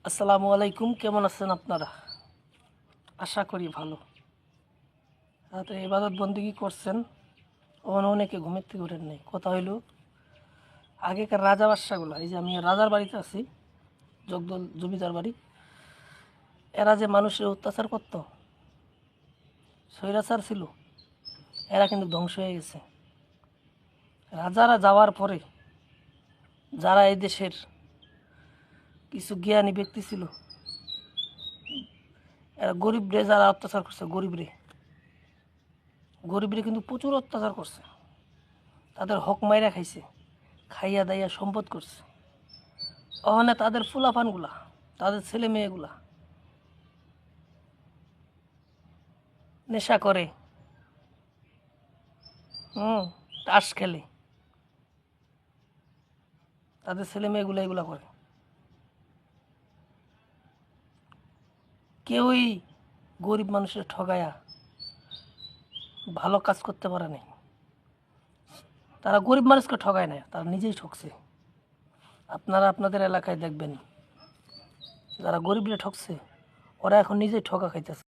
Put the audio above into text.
আসসালামু আলাইকুম, কেমন আছেন আপনারা? আশা করি ভালো। তো ইবাদত বন্দেগী করছেন, অনেকে ঘুমের থেকে ওঠেন নাই। কথা হইল আগেকার রাজা বাদশাগুলো, এই যে আমি রাজার বাড়িতে আছি, জগদল জমিদার বাড়ি, এরা যে মানুষের অত্যাচার করতো, স্বৈরাচার ছিল, এরা কিন্তু ধ্বংস হয়ে গেছে। রাজারা যাওয়ার পরে যারা এই দেশের কিছু জ্ঞানী ব্যক্তি ছিল, এরা গরিবরে যারা অত্যাচার করছে, গরিবরে কিন্তু প্রচুর অত্যাচার করছে। তাদের হক মাইরা খাইছে, খাইয়া দাইয়া সম্পদ করছে। ওখানে তাদের ফুলাফানগুলা, তাদের ছেলে মেয়েগুলা নেশা করে, তাস খেলে, তাদের ছেলে মেয়েগুলা এগুলা করে। কেউই গরিব মানুষের ঠগায়া ভালো কাজ করতে পারে নাই। তারা গরিব মানুষকে ঠগায় না, তারা নিজেই ঠকছে। আপনারা আপনাদের এলাকায় দেখবেন, যারা গরিবরা ঠকছে, ওরা এখন নিজেই ঠকা খাইতেছে।